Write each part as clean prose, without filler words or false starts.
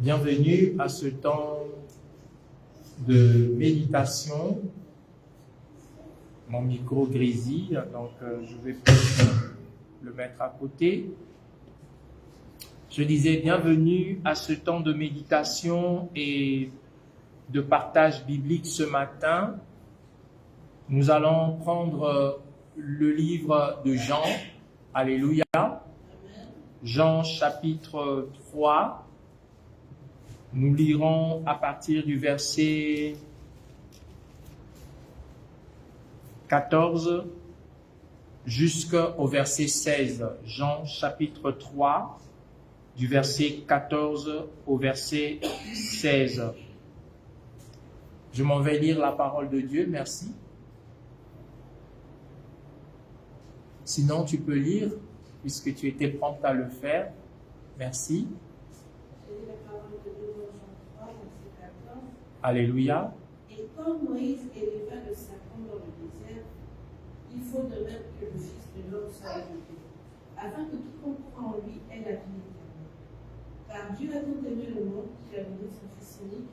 Bienvenue à ce temps de méditation. Mon micro grésille, donc je vais peut-être le mettre à côté. Je disais bienvenue à ce temps de méditation et de partage biblique ce matin. Nous allons prendre le livre de Jean. Alléluia. Jean chapitre 3. Nous lirons à partir du verset 14 jusqu'au verset 16. Jean chapitre 3, du verset 14 au verset 16. Je m'en vais lire la parole de Dieu, merci. Sinon, tu peux lire, puisque tu étais prompt à le faire. Merci. Alléluia. Et comme Moïse éleva le serpent dans le désert, il faut de même que le Fils de l'homme soit élevé, afin que quiconque croit en lui ait la vie éternelle. Car Dieu a tant aimé le monde qu'il a donné son Fils unique,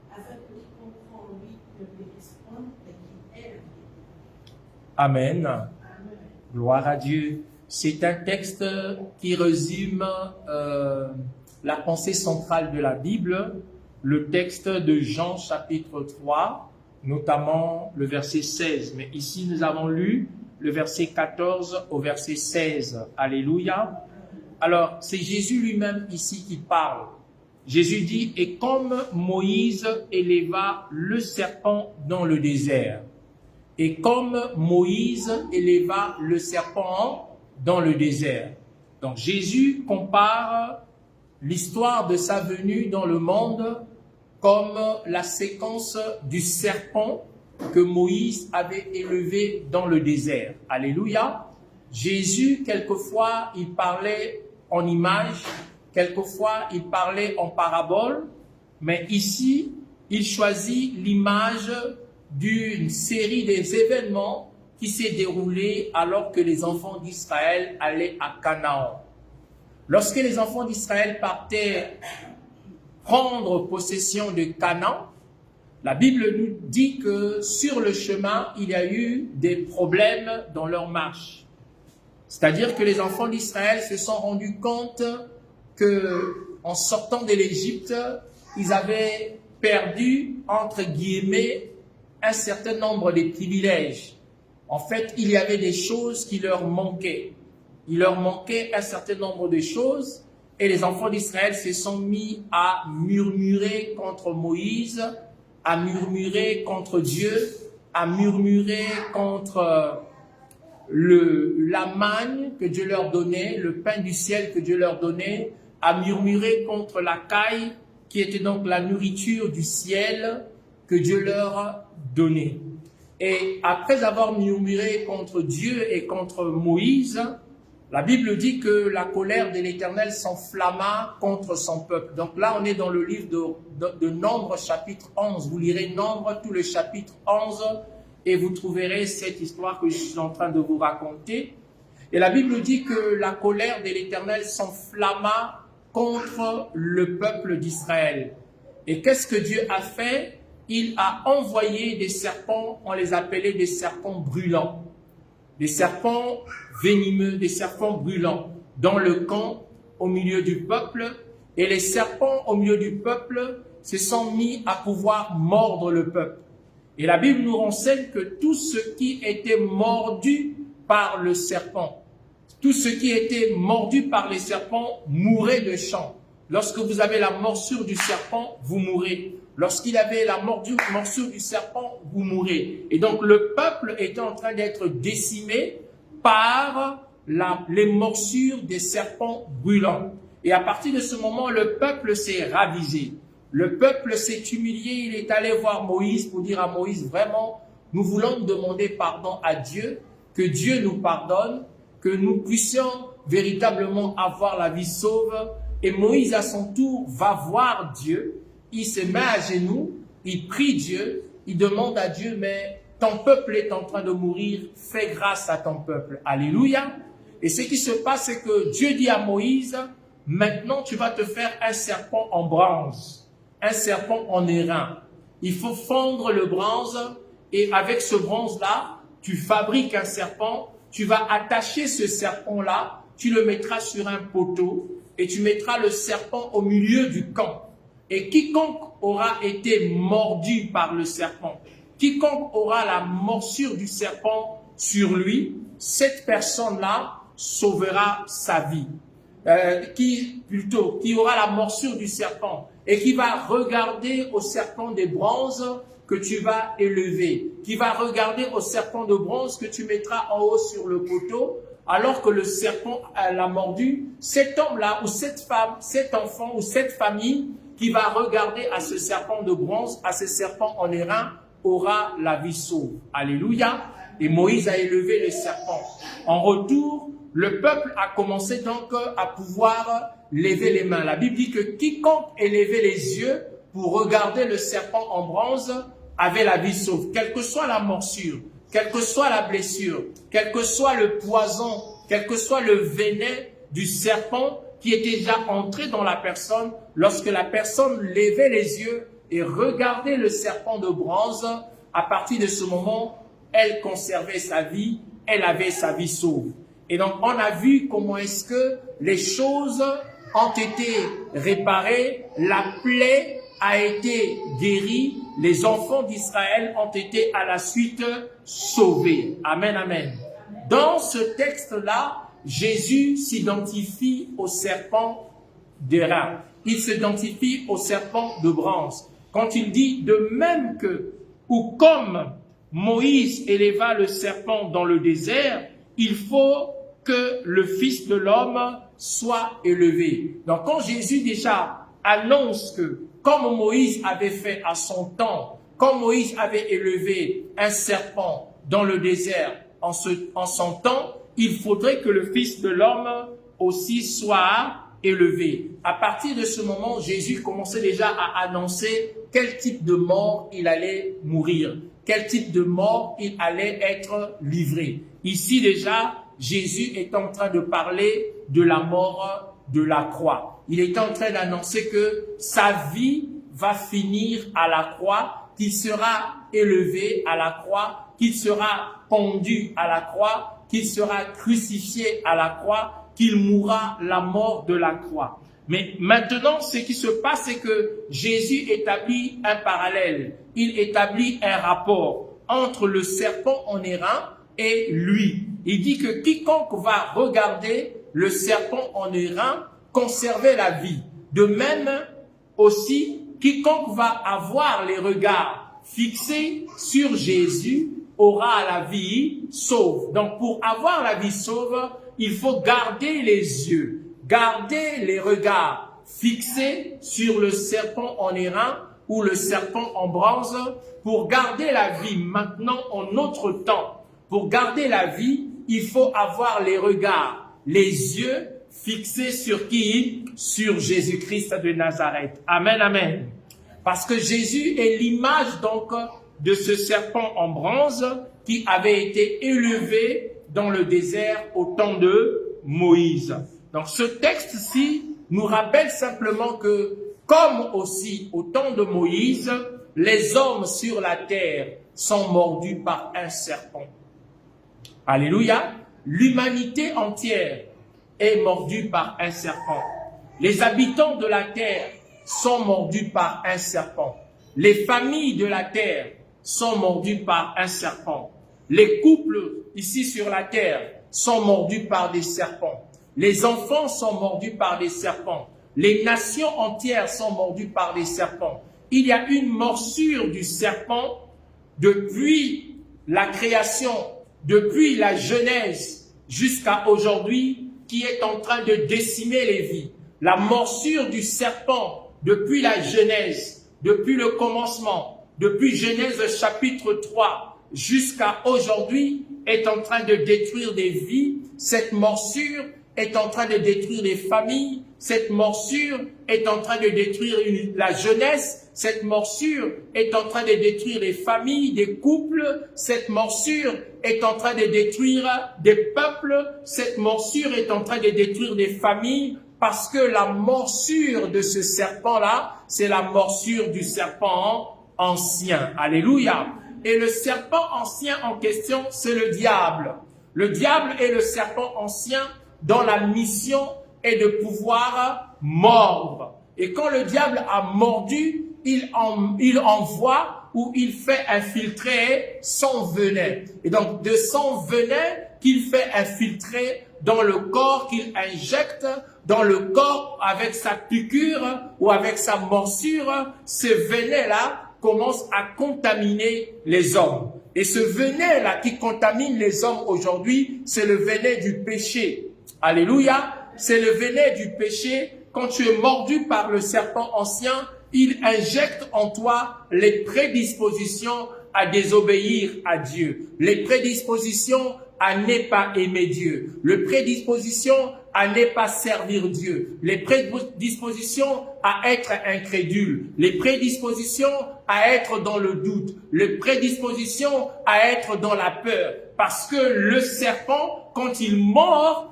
afin que quiconque croit en lui ne périsse point, mais qu'il ait la vie éternelle. Amen. Amen. Gloire à Dieu. C'est un texte qui résume la pensée centrale de la Bible, le texte de Jean chapitre 3, notamment le verset 16. Mais ici, nous avons lu le verset 14 au verset 16. Alléluia. Alors, c'est Jésus lui-même ici qui parle. Jésus dit, « Et comme Moïse éleva le serpent dans le désert. » Et comme Moïse éleva le serpent dans le désert. Donc, Jésus compare l'histoire de sa venue dans le monde comme la séquence du serpent que Moïse avait élevé dans le désert. Alléluia. Jésus, quelquefois, il parlait en image, quelquefois, il parlait en parabole, mais ici, il choisit l'image d'une série des événements qui s'est déroulée alors que les enfants d'Israël allaient à Canaan. Lorsque les enfants d'Israël partaient prendre possession de Canaan, la Bible nous dit que sur le chemin, il y a eu des problèmes dans leur marche. C'est-à-dire que les enfants d'Israël se sont rendus compte que, en sortant de l'Égypte, ils avaient perdu, entre guillemets, un certain nombre de privilèges. En fait, il y avait des choses qui leur manquaient. Il leur manquait un certain nombre de choses et les enfants d'Israël se sont mis à murmurer contre Moïse, à murmurer contre Dieu, à murmurer contre la manne que Dieu leur donnait, le pain du ciel que Dieu leur donnait, à murmurer contre la caille qui était donc la nourriture du ciel que Dieu leur donnait. Et après avoir murmuré contre Dieu et contre Moïse, la Bible dit que la colère de l'Éternel s'enflamma contre son peuple. Donc là, on est dans le livre de Nombre, chapitre 11. Vous lirez Nombre, tout le chapitre 11, et vous trouverez cette histoire que je suis en train de vous raconter. Et la Bible dit que la colère de l'Éternel s'enflamma contre le peuple d'Israël. Et qu'est-ce que Dieu a fait? Il a envoyé des serpents, on les appelait des serpents brûlants. Des serpents venimeux, des serpents brûlants dans le camp au milieu du peuple. Et les serpents au milieu du peuple se sont mis à pouvoir mordre le peuple. Et la Bible nous renseigne que tout ce qui était mordu par le serpent, tout ce qui était mordu par les serpents mourait de champ. Lorsque vous avez la morsure du serpent, vous mourrez. Lorsqu'il avait la morsure du serpent, vous mourrez. Et donc le peuple était en train d'être décimé par les morsures des serpents brûlants. Et à partir de ce moment, le peuple s'est ravisé. Le peuple s'est humilié. Il est allé voir Moïse pour dire à Moïse, vraiment, nous voulons demander pardon à Dieu, que Dieu nous pardonne, que nous puissions véritablement avoir la vie sauve. Et Moïse, à son tour, va voir Dieu. Il se met à genoux, il prie Dieu, il demande à Dieu, mais ton peuple est en train de mourir, fais grâce à ton peuple. Alléluia. Et ce qui se passe, c'est que Dieu dit à Moïse, maintenant tu vas te faire un serpent en bronze, un serpent en airain. Il faut fondre le bronze et avec ce bronze-là, tu fabriques un serpent, tu vas attacher ce serpent-là, tu le mettras sur un poteau et tu mettras le serpent au milieu du camp. Et quiconque aura été mordu par le serpent, quiconque aura la morsure du serpent sur lui, cette personne-là sauvera sa vie. Qui aura la morsure du serpent et qui va regarder au serpent de bronze que tu vas élever, qui va regarder au serpent de bronze que tu mettras en haut sur le poteau, alors que le serpent l'a mordu, cet homme-là ou cette femme, cet enfant ou cette famille qui va regarder à ce serpent de bronze, à ce serpent en airain, aura la vie sauve. Alléluia. Et Moïse a élevé le serpent. En retour, le peuple a commencé donc à pouvoir lever les mains. La Bible dit que quiconque élevait les yeux pour regarder le serpent en bronze avait la vie sauve. Quelle que soit la morsure, quelle que soit la blessure, quel que soit le poison, quel que soit le venin du serpent qui était déjà entré dans la personne, lorsque la personne levait les yeux et regardait le serpent de bronze, à partir de ce moment, elle conservait sa vie, elle avait sa vie sauve. Et donc, on a vu comment est-ce que les choses ont été réparées, la plaie a été guérie, les enfants d'Israël ont été à la suite sauvés. Amen, amen. Dans ce texte-là, Jésus s'identifie au serpent d'airain. Il s'identifie au serpent de bronze. Quand il dit de même que, ou comme Moïse éleva le serpent dans le désert, il faut que le Fils de l'homme soit élevé. Donc quand Jésus déjà annonce que, comme Moïse avait fait à son temps, comme Moïse avait élevé un serpent dans le désert en son temps, il faudrait que le Fils de l'homme aussi soit élevé. À partir de ce moment, Jésus commençait déjà à annoncer quel type de mort il allait mourir, quel type de mort il allait être livré. Ici déjà, Jésus est en train de parler de la mort de la croix. Il est en train d'annoncer que sa vie va finir à la croix, qu'il sera élevé à la croix, qu'il sera pendu à la croix, qu'il sera crucifié à la croix, qu'il mourra la mort de la croix. Mais maintenant, ce qui se passe, c'est que Jésus établit un parallèle. Il établit un rapport entre le serpent en airain et lui. Il dit que quiconque va regarder le serpent en airain conserver la vie. De même aussi, quiconque va avoir les regards fixés sur Jésus aura la vie sauve. Donc pour avoir la vie sauve, il faut garder les yeux, garder les regards fixés sur le serpent en airain ou le serpent en bronze pour garder la vie maintenant en notre temps. Pour garder la vie, il faut avoir les regards, les yeux fixés sur qui? Sur Jésus-Christ de Nazareth. Amen, amen. Parce que Jésus est l'image donc de ce serpent en bronze qui avait été élevé dans le désert au temps de Moïse. Donc ce texte-ci nous rappelle simplement que, comme aussi au temps de Moïse, les hommes sur la terre sont mordus par un serpent. Alléluia. L'humanité entière est mordue par un serpent. Les habitants de la terre sont mordus par un serpent. Les familles de la terre sont mordues par un serpent. Les couples ici sur la terre sont mordus par des serpents. Les enfants sont mordus par des serpents. Les nations entières sont mordues par des serpents. Il y a une morsure du serpent depuis la création, depuis la Genèse jusqu'à aujourd'hui, qui est en train de décimer les vies. La morsure du serpent depuis la Genèse, depuis le commencement, depuis Genèse chapitre 3 jusqu'à aujourd'hui, est en train de détruire des vies. Cette morsure est en train de détruire les familles. Cette morsure est en train de détruire la jeunesse. Cette morsure est en train de détruire les familles, des couples. Cette morsure est en train de détruire des peuples. Cette morsure est en train de détruire des familles. parce que la morsure de ce serpent-là, c'est la morsure du serpent ancien. Alléluia. Et le serpent ancien en question, c'est le diable. Le diable est le serpent ancien dont la mission est de pouvoir mordre. Et quand le diable a mordu, il envoie ou il fait infiltrer son venin. Et donc de son venin qu'il fait infiltrer dans le corps, qu'il injecte dans le corps avec sa piqûre ou avec sa morsure, ce venin-là commence à contaminer les hommes. Et ce venin-là qui contamine les hommes aujourd'hui, c'est le venin du péché. Alléluia, c'est le venin du péché. Quand tu es mordu par le serpent ancien, il injecte en toi les prédispositions à désobéir à Dieu, les prédispositions à ne pas aimer Dieu, les prédispositions à ne pas servir Dieu, les prédispositions à être incrédule, les prédispositions à être dans le doute, les prédispositions à être dans la peur. Parce que le serpent, quand il mord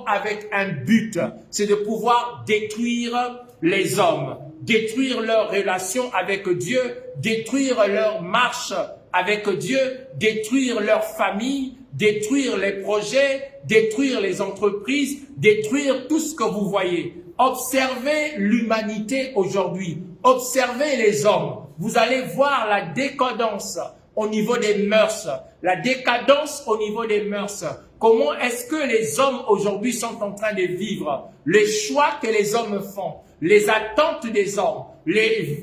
avec un but, c'est de pouvoir détruire les hommes, détruire leur relation avec Dieu, détruire leur marche avec Dieu, détruire leur famille, détruire les projets, détruire les entreprises, détruire tout ce que vous voyez. Observez l'humanité aujourd'hui, observez les hommes. Vous allez voir la décadence au niveau des mœurs, la décadence au niveau des mœurs. Comment est-ce que les hommes aujourd'hui sont en train de vivre? Les choix que les hommes font, les attentes des hommes,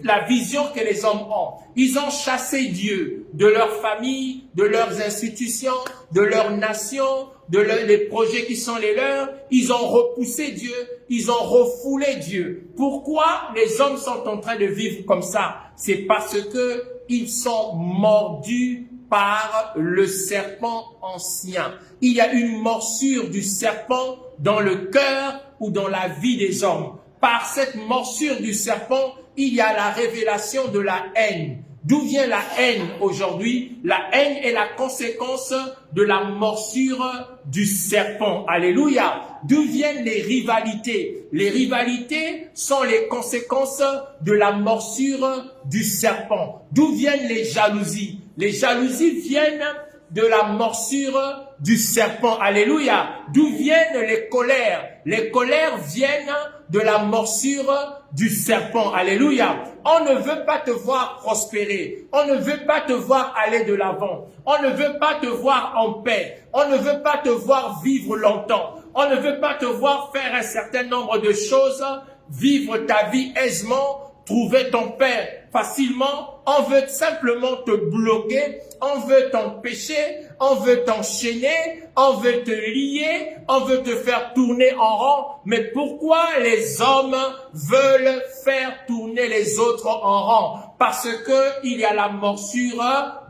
la vision que les hommes ont. Ils ont chassé Dieu de leur famille, de leurs institutions, de leur nation, des projets qui sont les leurs. Ils ont repoussé Dieu, ils ont refoulé Dieu. Pourquoi les hommes sont en train de vivre comme ça? C'est parce que ils sont mordus par le serpent ancien. Il y a une morsure du serpent dans le cœur ou dans la vie des hommes. Par cette morsure du serpent, il y a la révélation de la haine. D'où vient la haine aujourd'hui? La haine est la conséquence de la morsure du serpent. Alléluia. D'où viennent les rivalités? Les rivalités sont les conséquences de la morsure du serpent. D'où viennent les jalousies? Les jalousies viennent de la morsure du serpent. Alléluia. D'où viennent les colères? Les colères viennent de la morsure du serpent. Alléluia. On ne veut pas te voir prospérer. On ne veut pas te voir aller de l'avant. On ne veut pas te voir en paix. On ne veut pas te voir vivre longtemps. On ne veut pas te voir faire un certain nombre de choses, vivre ta vie aisément, trouver ton père facilement. On veut simplement te bloquer. On veut t'empêcher. On veut t'enchaîner, on veut te lier, on veut te faire tourner en rond. Mais pourquoi les hommes veulent faire tourner les autres en rond? Parce que il y a la morsure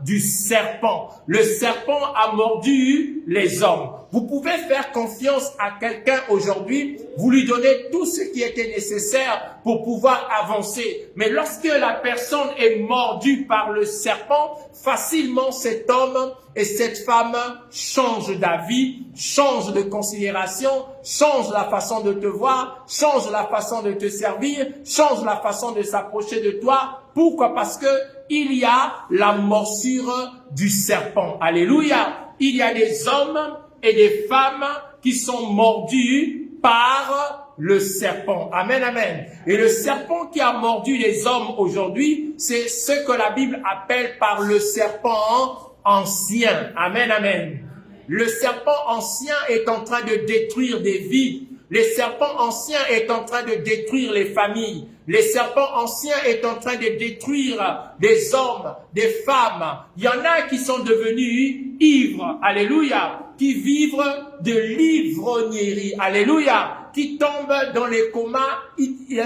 du serpent. Le serpent a mordu les hommes. Vous pouvez faire confiance à quelqu'un aujourd'hui, vous lui donnez tout ce qui était nécessaire pour pouvoir avancer. Mais lorsque la personne est mordue par le serpent, facilement cet homme et cette femme changent d'avis, changent de considération, changent la façon de te voir, changent la façon de te servir, changent la façon de s'approcher de toi. Pourquoi? Parce que il y a la morsure du serpent. Alléluia. Il y a des hommes et des femmes qui sont mordus par le serpent. Amen, amen. Et le serpent qui a mordu les hommes aujourd'hui, c'est ce que la Bible appelle par le serpent ancien. Amen, amen. Le serpent ancien est en train de détruire des vies. Le serpent ancien est en train de détruire les familles. Le serpent ancien est en train de détruire des hommes, des femmes. Il y en a qui sont devenus ivres. Alléluia. Qui vivent de l'ivrognerie. Alléluia. Qui tombent dans les comas,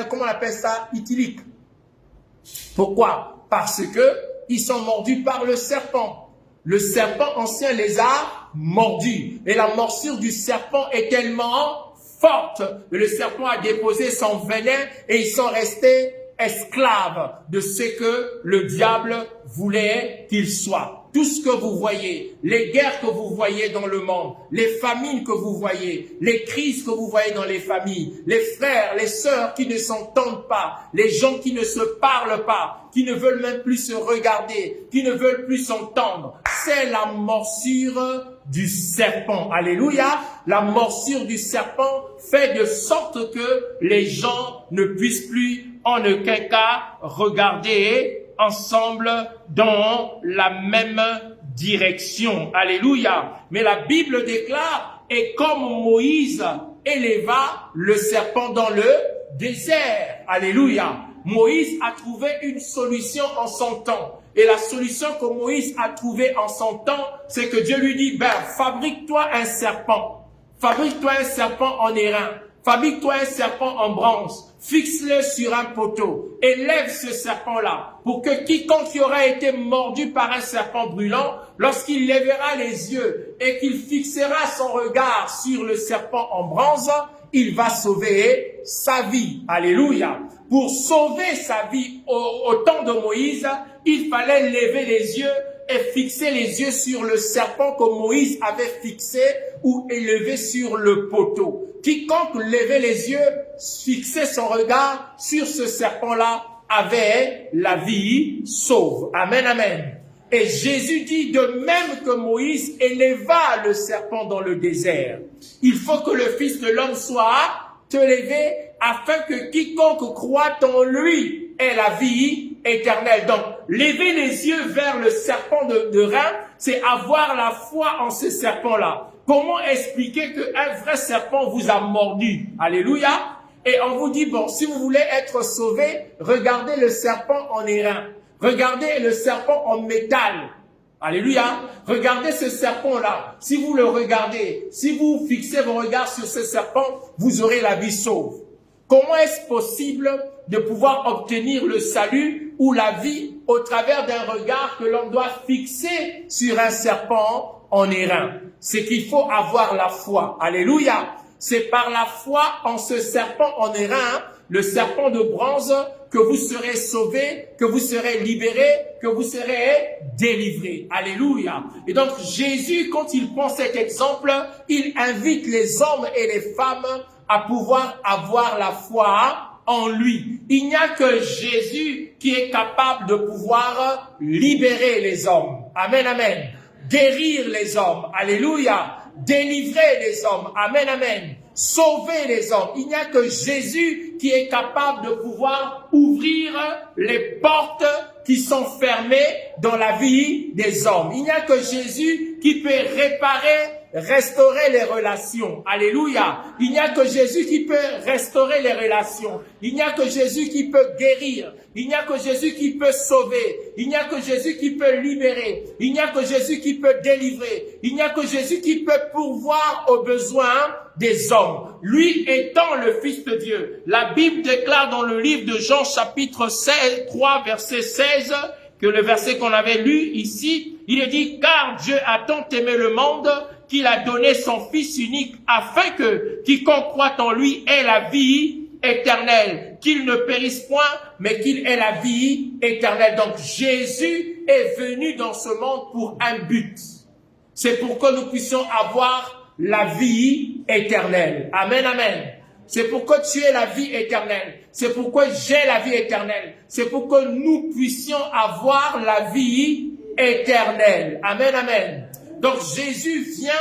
comment on appelle ça? Éthyliques. Pourquoi? Parce que ils sont mordus par le serpent. Le serpent ancien les a mordus. Et la morsure du serpent est tellement forte que le serpent a déposé son venin et ils sont restés esclaves de ce que le diable voulait qu'ils soient. tout ce que vous voyez, les guerres que vous voyez dans le monde, les famines que vous voyez, les crises que vous voyez dans les familles, les frères, les sœurs qui ne s'entendent pas, les gens qui ne se parlent pas, qui ne veulent même plus se regarder, qui ne veulent plus s'entendre. C'est la morsure du serpent. Alléluia. La morsure du serpent fait de sorte que les gens ne puissent plus en aucun cas regarder ensemble dans la même direction. Alléluia. Mais la Bible déclare, et comme Moïse éleva le serpent dans le désert. Alléluia. Moïse a trouvé une solution en son temps. Et la solution que Moïse a trouvée en son temps, c'est que Dieu lui dit, fabrique-toi un serpent. Fabrique-toi un serpent en airain. Fabrique-toi un serpent en bronze. Fixe-le sur un poteau. Et lève ce serpent-là. Pour que quiconque qui aura été mordu par un serpent brûlant, lorsqu'il lèvera les yeux et qu'il fixera son regard sur le serpent en bronze, il va sauver sa vie. Alléluia. Pour sauver sa vie au temps de Moïse, il fallait lever les yeux et fixer les yeux sur le serpent que Moïse avait fixé ou élevé sur le poteau. Quiconque levait les yeux, fixait son regard sur ce serpent-là, avait la vie sauve. Amen, amen. Et Jésus dit, de même que Moïse éleva le serpent dans le désert, il faut que le Fils de l'homme soit élevé afin que quiconque croit en lui ait la vie éternelle. Donc, lever les yeux vers le serpent de rein, c'est avoir la foi en ce serpent-là. Comment expliquer qu'un vrai serpent vous a mordu? Alléluia. Et on vous dit, bon, si vous voulez être sauvé, regardez le serpent en airain. Regardez le serpent en métal. Alléluia. Regardez ce serpent-là. Si vous le regardez, si vous fixez vos regards sur ce serpent, vous aurez la vie sauve. Comment est-ce possible de pouvoir obtenir le salut ou la vie au travers d'un regard que l'on doit fixer sur un serpent en airain? C'est qu'il faut avoir la foi. Alléluia. C'est par la foi en ce serpent en airain, le serpent de bronze, que vous serez sauvés, que vous serez libérés, que vous serez délivrés. Alléluia. Et donc Jésus, quand il prend cet exemple, il invite les hommes et les femmes à pouvoir avoir la foi en lui. Il n'y a que Jésus qui est capable de pouvoir libérer les hommes. Amen, amen. Guérir les hommes. Alléluia. Délivrer les hommes. Amen, amen. Sauver les hommes. Il n'y a que Jésus qui est capable de pouvoir ouvrir les portes qui sont fermées dans la vie des hommes. Il n'y a que Jésus qui peut restaurer les relations. Alléluia. Il n'y a que Jésus qui peut restaurer les relations. Il n'y a que Jésus qui peut guérir. Il n'y a que Jésus qui peut sauver. Il n'y a que Jésus qui peut libérer. Il n'y a que Jésus qui peut délivrer. Il n'y a que Jésus qui peut pourvoir aux besoins des hommes. Lui étant le Fils de Dieu. La Bible déclare dans le livre de Jean chapitre 3 verset 16, que le verset qu'on avait lu ici, il est dit, car Dieu a tant aimé le monde qu'il a donné son Fils unique afin que quiconque croit en lui ait la vie éternelle, qu'il ne périsse point, mais qu'il ait la vie éternelle. Donc Jésus est venu dans ce monde pour un but. C'est pour que nous puissions avoir la vie éternelle. Amen, amen. C'est pourquoi tu es la vie éternelle. C'est pourquoi j'ai la vie éternelle. C'est pour que nous puissions avoir la vie éternelle. Amen, amen. Donc Jésus vient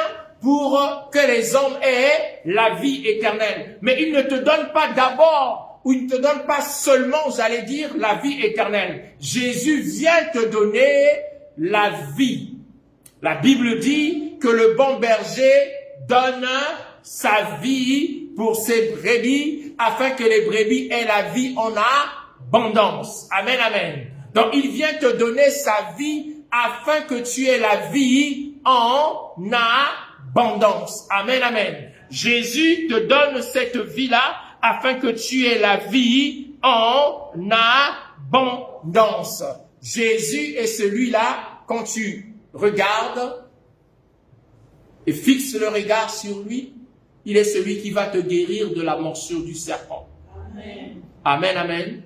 pour que les hommes aient la vie éternelle. Mais il ne te donne pas d'abord, ou il ne te donne pas seulement, j'allais dire, la vie éternelle. Jésus vient te donner la vie. La Bible dit que le bon berger donne sa vie pour ses brebis, afin que les brebis aient la vie en abondance. Amen, amen. Donc il vient te donner sa vie afin que tu aies la vie en abondance. Amen, amen. Jésus te donne cette vie-là afin que tu aies la vie en abondance. Jésus est celui-là, quand tu regardes et fixes le regard sur lui, il est celui qui va te guérir de la morsure du serpent. Amen. Amen, amen. Amen.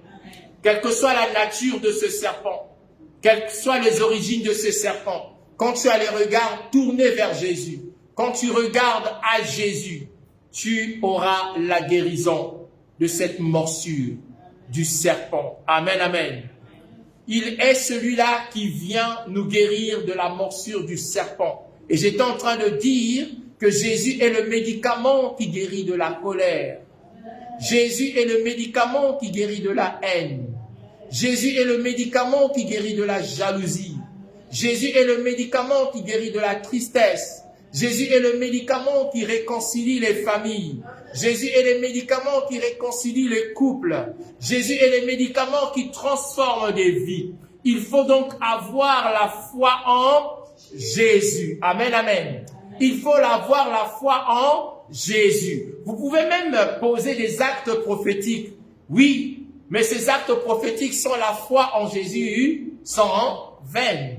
Quelle que soit la nature de ce serpent, quelles que soient les origines de ce serpent, quand tu as les regards tournés vers Jésus, quand tu regardes à Jésus, tu auras la guérison de cette morsure du serpent. Amen, amen. Il est celui-là qui vient nous guérir de la morsure du serpent. Et j'étais en train de dire que Jésus est le médicament qui guérit de la colère. Jésus est le médicament qui guérit de la haine. Jésus est le médicament qui guérit de la jalousie. Jésus est le médicament qui guérit de la tristesse. Jésus est le médicament qui réconcilie les familles. Jésus est le médicament qui réconcilie les couples. Jésus est le médicament qui transforme des vies. Il faut donc avoir la foi en Jésus. Amen, amen. Il faut avoir la foi en Jésus. Vous pouvez même poser des actes prophétiques. Oui, mais ces actes prophétiques sans la foi en Jésus sont vains.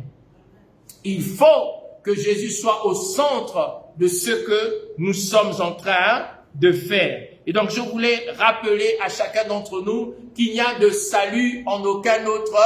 Il faut que Jésus soit au centre de ce que nous sommes en train de faire. Et donc, je voulais rappeler à chacun d'entre nous qu'il n'y a de salut en aucun autre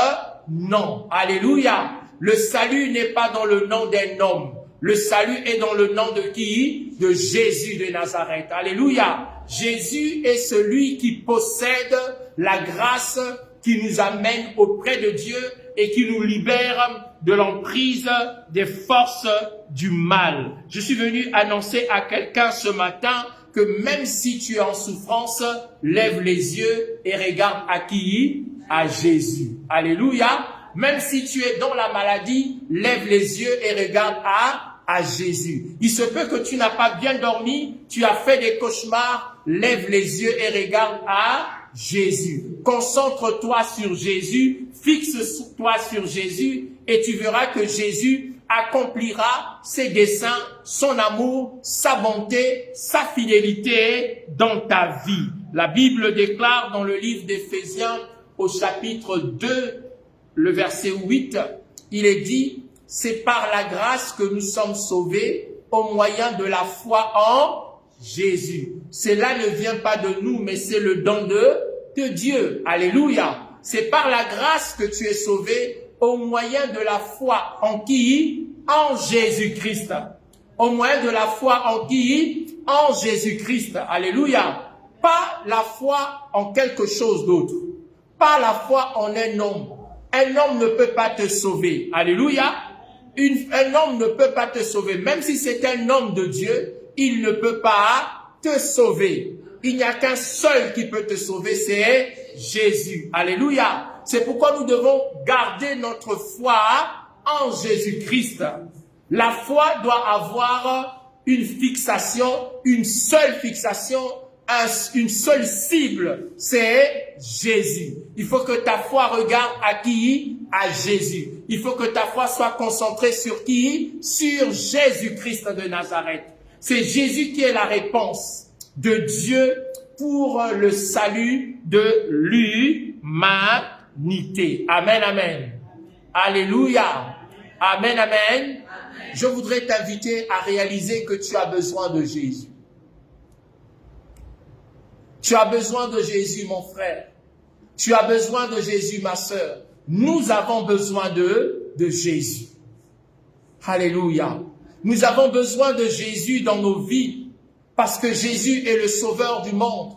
nom. Alléluia. Le salut n'est pas dans le nom d'un homme. Le salut est dans le nom de qui? De Jésus de Nazareth. Alléluia. Jésus est celui qui possède la grâce qui nous amène auprès de Dieu et qui nous libère de l'emprise des forces du mal. Je suis venu annoncer à quelqu'un ce matin que même si tu es en souffrance, lève les yeux et regarde à qui? À Jésus. Alléluia. Même si tu es dans la maladie, lève les yeux et regarde à Jésus. Il se peut que tu n'as pas bien dormi, tu as fait des cauchemars, lève les yeux et regarde à Jésus. Concentre-toi sur Jésus, fixe-toi sur Jésus et tu verras que Jésus accomplira ses desseins, son amour, sa bonté, sa fidélité dans ta vie. La Bible déclare dans le livre d'Éphésiens au chapitre 2, le verset 8, il est dit, c'est par la grâce que nous sommes sauvés au moyen de la foi en Jésus. Cela ne vient pas de nous, mais c'est le don de Dieu. Alléluia. C'est par la grâce que tu es sauvé au moyen de la foi en qui? En Jésus-Christ. Au moyen de la foi en qui? En Jésus-Christ. Alléluia. Pas la foi en quelque chose d'autre. Pas la foi en un homme. Un homme ne peut pas te sauver. Alléluia. Un homme ne peut pas te sauver. Même si c'est un homme de Dieu, il ne peut pas te sauver. Il n'y a qu'un seul qui peut te sauver, c'est Jésus. Alléluia. C'est pourquoi nous devons garder notre foi en Jésus-Christ. La foi doit avoir une fixation, une seule fixation, une seule cible, c'est Jésus. Il faut que ta foi regarde à qui? À Jésus. Il faut que ta foi soit concentrée sur qui? Sur Jésus-Christ de Nazareth. C'est Jésus qui est la réponse de Dieu pour le salut de l'humanité. Amen, amen. Alléluia. Amen, amen. Je voudrais t'inviter à réaliser que tu as besoin de Jésus. Tu as besoin de Jésus, mon frère. Tu as besoin de Jésus, ma sœur. Nous avons besoin de Jésus. Alléluia. Nous avons besoin de Jésus dans nos vies parce que Jésus est le sauveur du monde.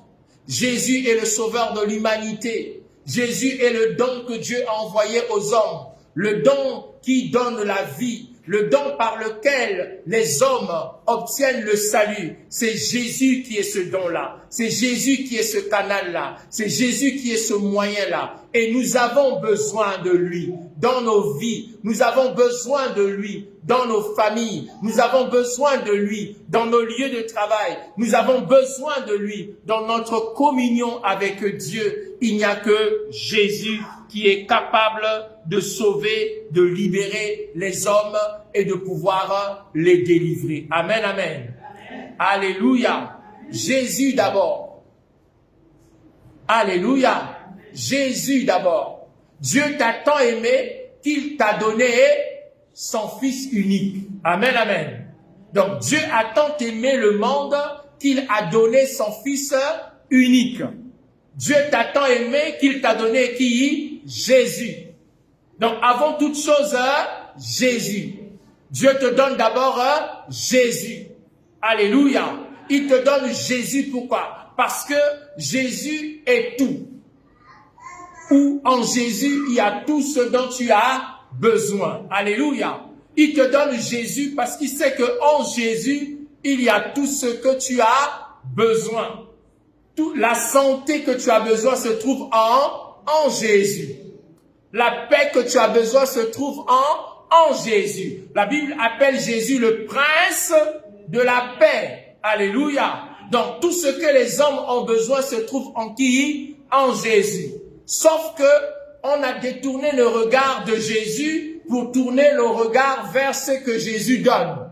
Jésus est le sauveur de l'humanité. Jésus est le don que Dieu a envoyé aux hommes. Le don qui donne la vie. Le don par lequel les hommes obtiennent le salut, c'est Jésus qui est ce don-là. C'est Jésus qui est ce canal-là. C'est Jésus qui est ce moyen-là. Et nous avons besoin de lui dans nos vies. Nous avons besoin de lui dans nos familles. Nous avons besoin de lui dans nos lieux de travail. Nous avons besoin de lui dans notre communion avec Dieu. Il n'y a que Jésus qui est capable de sauver, de libérer les hommes et de pouvoir les délivrer. Amen, amen. Amen. Alléluia. Jésus d'abord. Alléluia. Jésus d'abord. Dieu t'a tant aimé qu'il t'a donné son Fils unique. Amen, amen. Donc Dieu a tant aimé le monde qu'il a donné son Fils unique. Dieu t'a tant aimé qu'il t'a donné qui? Jésus. Donc avant toute chose, Jésus. Dieu te donne d'abord Jésus. Alléluia. Il te donne Jésus, pourquoi? Parce que Jésus est tout. Ou en Jésus, il y a tout ce dont tu as besoin. Alléluia. Il te donne Jésus parce qu'il sait qu'en Jésus, il y a tout ce que tu as besoin. Toute la santé que tu as besoin se trouve en Jésus. La paix que tu as besoin se trouve en Jésus. La Bible appelle Jésus le prince de la paix. Alléluia. Donc tout ce que les hommes ont besoin se trouve en qui? En Jésus. Sauf que on a détourné le regard de Jésus pour tourner le regard vers ce que Jésus donne.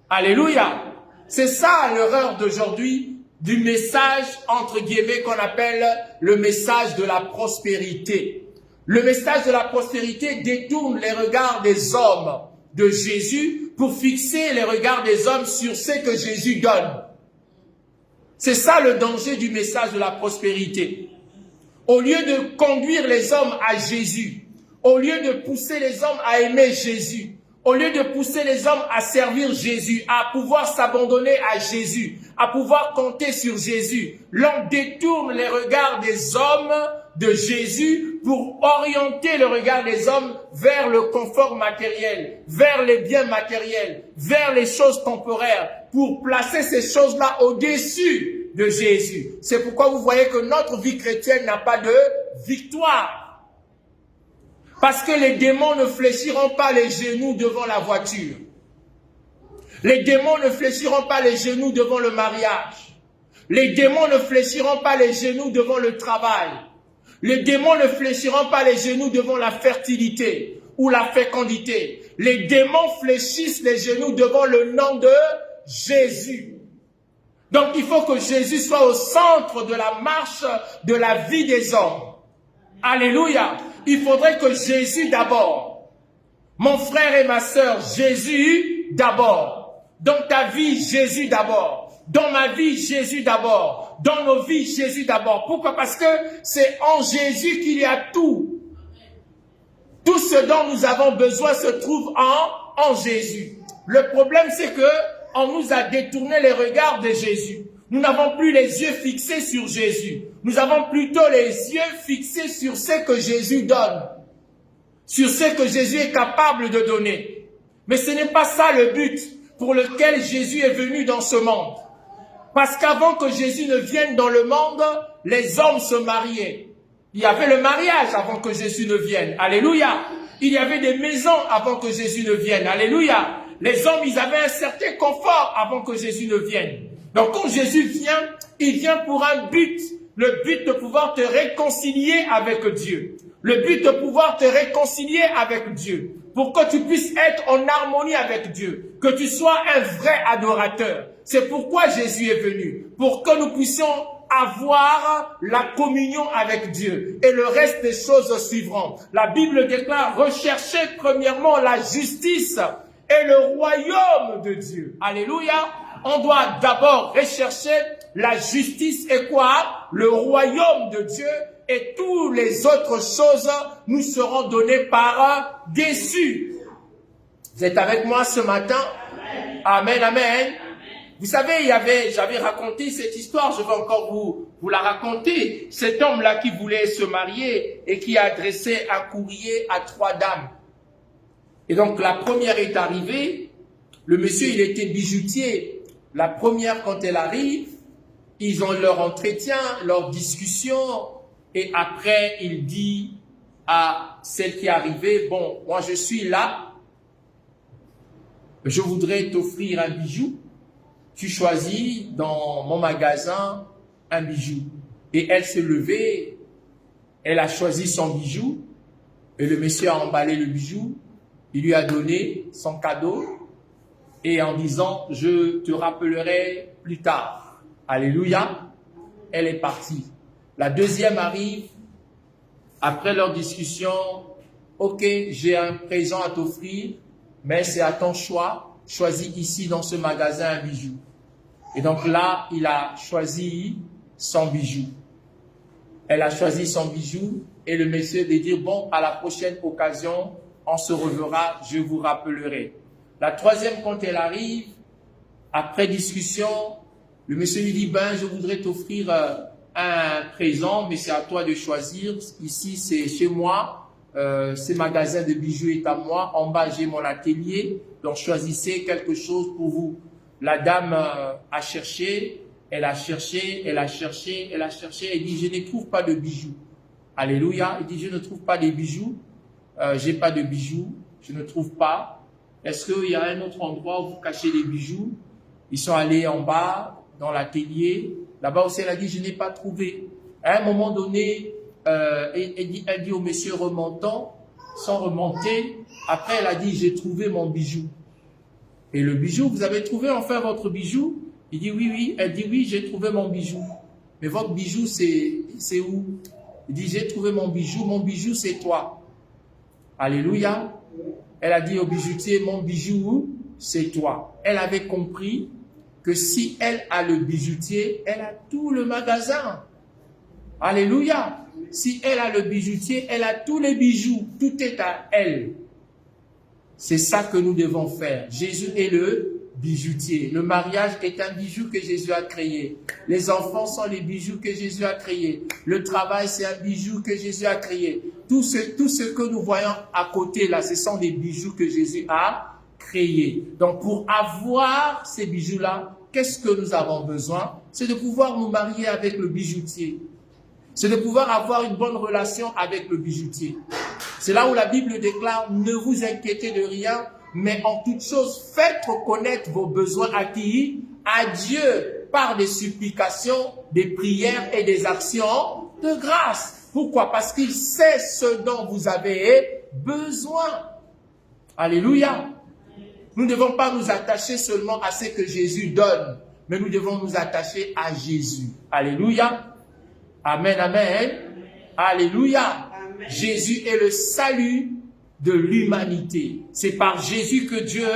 Alléluia. C'est ça l'erreur d'aujourd'hui du message, entre guillemets, qu'on appelle le message de la prospérité. Le message de la prospérité détourne les regards des hommes de Jésus pour fixer les regards des hommes sur ce que Jésus donne. C'est ça le danger du message de la prospérité. Au lieu de conduire les hommes à Jésus, au lieu de pousser les hommes à aimer Jésus, au lieu de pousser les hommes à servir Jésus, à pouvoir s'abandonner à Jésus, à pouvoir compter sur Jésus, l'on détourne les regards des hommes de Jésus pour orienter le regard des hommes vers le confort matériel, vers les biens matériels, vers les choses temporaires, pour placer ces choses-là au-dessus de Jésus. C'est pourquoi vous voyez que notre vie chrétienne n'a pas de victoire. Parce que les démons ne fléchiront pas les genoux devant la voiture. Les démons ne fléchiront pas les genoux devant le mariage. Les démons ne fléchiront pas les genoux devant le travail. Les démons ne fléchiront pas les genoux devant la fertilité ou la fécondité. Les démons fléchissent les genoux devant le nom de Jésus. Donc il faut que Jésus soit au centre de la marche de la vie des hommes. Alléluia. Il faudrait que Jésus d'abord. Mon frère et ma sœur, Jésus d'abord. Dans ta vie, Jésus d'abord. Dans ma vie, Jésus d'abord. Dans nos vies, Jésus d'abord. Pourquoi? Parce que c'est en Jésus qu'il y a tout. Tout ce dont nous avons besoin se trouve en Jésus. Le problème, c'est que on nous a détourné les regards de Jésus. Nous n'avons plus les yeux fixés sur Jésus. Nous avons plutôt les yeux fixés sur ce que Jésus donne. Sur ce que Jésus est capable de donner. Mais ce n'est pas ça le but pour lequel Jésus est venu dans ce monde. Parce qu'avant que Jésus ne vienne dans le monde, les hommes se mariaient. Il y avait le mariage avant que Jésus ne vienne. Alléluia. Il y avait des maisons avant que Jésus ne vienne. Alléluia. Les hommes, ils avaient un certain confort avant que Jésus ne vienne. Donc quand Jésus vient, il vient pour un but. Le but de pouvoir te réconcilier avec Dieu. Le but de pouvoir te réconcilier avec Dieu. Pour que tu puisses être en harmonie avec Dieu. Que tu sois un vrai adorateur. C'est pourquoi Jésus est venu. Pour que nous puissions avoir la communion avec Dieu. Et le reste des choses suivront. La Bible déclare, recherchez premièrement la justice et le royaume de Dieu. Alléluia. On doit d'abord rechercher la justice et quoi? Le royaume de Dieu. Et toutes les autres choses nous seront données par dessus. Vous êtes avec moi ce matin? Amen, amen. Vous savez, j'avais raconté cette histoire, je vais encore vous la raconter. Cet homme-là qui voulait se marier et qui a adressé un courrier à 3 dames. Et donc la première est arrivée, le monsieur il était bijoutier. La première quand elle arrive, ils ont leur entretien, leur discussion. Et après, il dit à celle qui est arrivée, bon, moi je suis là, je voudrais t'offrir un bijou. Tu choisis dans mon magasin un bijou. Et elle s'est levée, elle a choisi son bijou, et le monsieur a emballé le bijou, il lui a donné son cadeau, et en disant, je te rappellerai plus tard. Alléluia, elle est partie. La deuxième arrive, après leur discussion, ok, j'ai un présent à t'offrir, mais c'est à ton choix, choisis ici dans ce magasin un bijou. Et donc là, il a choisi son bijou. Elle a choisi son bijou et le monsieur de dire, bon, à la prochaine occasion, on se reverra, je vous rappellerai. La troisième, quand elle arrive, après discussion, le monsieur lui dit, ben, je voudrais t'offrir un présent, mais c'est à toi de choisir. Ici, c'est chez moi. Ce magasin de bijoux est à moi. En bas, j'ai mon atelier. Donc, choisissez quelque chose pour vous. La dame a cherché, elle a cherché, elle a cherché, elle a cherché. Elle dit, je ne trouve pas de bijoux. Alléluia. Elle dit, je ne trouve pas de bijoux. J'ai pas de bijoux. Je ne trouve pas. Est-ce qu'il y a un autre endroit où vous cachez les bijoux? Ils sont allés en bas, dans l'atelier. Là-bas aussi, elle a dit, je n'ai pas trouvé. À un moment donné, elle dit au monsieur remontant, sans remonter. Après, elle a dit, j'ai trouvé mon bijou. Et le bijou, vous avez trouvé enfin votre bijou? Il dit, oui, oui. Elle dit, oui, j'ai trouvé mon bijou. Mais votre bijou, c'est où? Il dit, j'ai trouvé mon bijou, c'est toi. Alléluia. Elle a dit au bijoutier, mon bijou, c'est toi. Elle avait compris que si elle a le bijoutier, elle a tout le magasin. Alléluia. Si elle a le bijoutier, elle a tous les bijoux. Tout est à elle. C'est ça que nous devons faire. Jésus est le bijoutier. Le mariage est un bijou que Jésus a créé. Les enfants sont les bijoux que Jésus a créés. Le travail, c'est un bijou que Jésus a créé. Tout ce que nous voyons à côté là, ce sont des bijoux que Jésus a créés. Donc pour avoir ces bijoux-là, qu'est-ce que nous avons besoin? C'est de pouvoir nous marier avec le bijoutier. C'est de pouvoir avoir une bonne relation avec le bijoutier. C'est là où la Bible déclare, ne vous inquiétez de rien, mais en toute chose, faites reconnaître vos besoins à qui? À Dieu, par des supplications, des prières et des actions de grâce. Pourquoi? Parce qu'il sait ce dont vous avez besoin. Alléluia. Nous ne devons pas nous attacher seulement à ce que Jésus donne, mais nous devons nous attacher à Jésus. Alléluia. Amen, amen. Alléluia. Amen. Jésus est le salut de l'humanité. C'est par Jésus que Dieu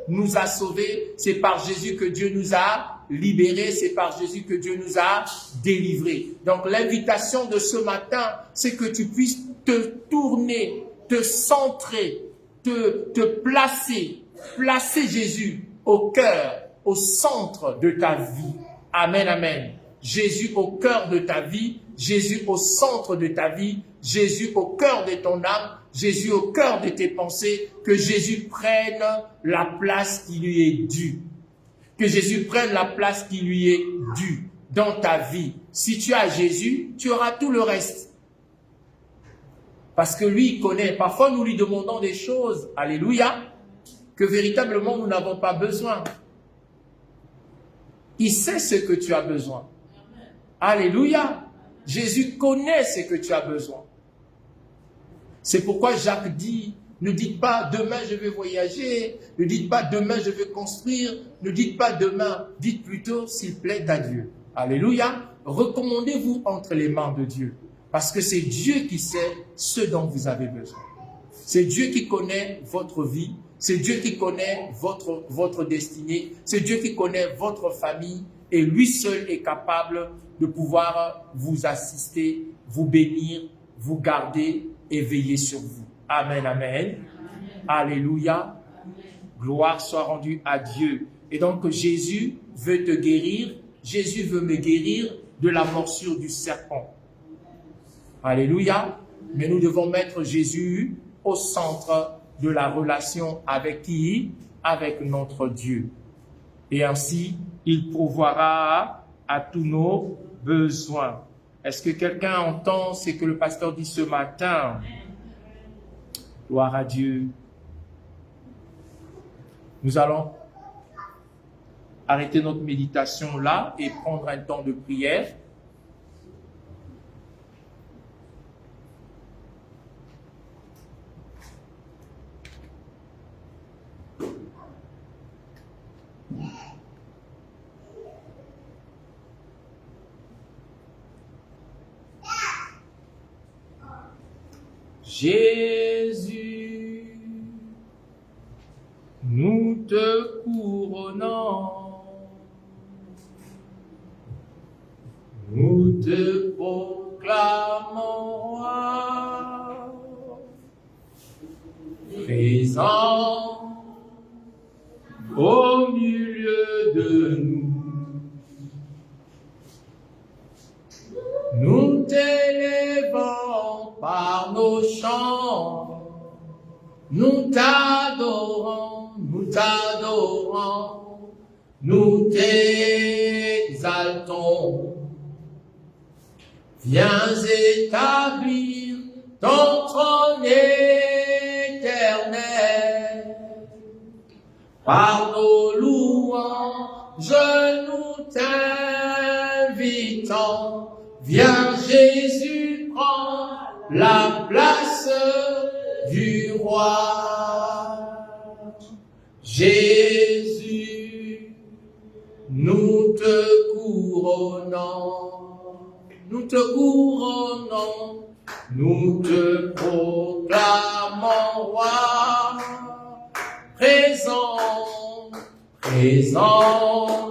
nous a sauvés. C'est par Jésus que Dieu nous a libérés. C'est par Jésus que Dieu nous a délivrés. Donc l'invitation de ce matin, c'est que tu puisses te tourner, te centrer, te placer Jésus au cœur, au centre de ta vie. Amen, amen. Jésus au cœur de ta vie, Jésus au centre de ta vie, Jésus au cœur de ton âme, Jésus au cœur de tes pensées, que Jésus prenne la place qui lui est due. Que Jésus prenne la place qui lui est due dans ta vie. Si tu as Jésus, tu auras tout le reste. Parce que lui, il connaît. Parfois, nous lui demandons des choses, alléluia, que véritablement nous n'avons pas besoin. Il sait ce que tu as besoin. Alléluia. Jésus connaît ce que tu as besoin. C'est pourquoi Jacques dit, ne dites pas demain je vais voyager, ne dites pas demain je vais construire, ne dites pas demain, dites plutôt s'il plaît à Dieu. Alléluia. Recommandez-vous entre les mains de Dieu. Parce que c'est Dieu qui sait ce dont vous avez besoin. C'est Dieu qui connaît votre vie. C'est Dieu qui connaît votre destinée. C'est Dieu qui connaît votre famille. Et lui seul est capable de pouvoir vous assister, vous bénir, vous garder et veiller sur vous. Amen, amen. Alléluia. Gloire soit rendue à Dieu. Et donc Jésus veut te guérir. Jésus veut me guérir de la morsure du serpent. Alléluia. Mais nous devons mettre Jésus au centre de la relation avec qui? Avec notre Dieu. Et ainsi, il pourvoira à tous nos besoins. Est-ce que quelqu'un entend ce que le pasteur dit ce matin? Gloire à Dieu. Nous allons arrêter notre méditation là et prendre un temps de prière. Jésus, nous te couronnons, nous te proclamons roi, présent au milieu de nous. Nous t'élèvons par nos chants, nous t'adorons, nous t'exaltons. Viens établir ton trône éternel. Par nos louanges, nous t'invitons. Viens Jésus, prends la place du roi. Jésus, nous te couronnons, nous te couronnons, nous te proclamons roi, présent, présent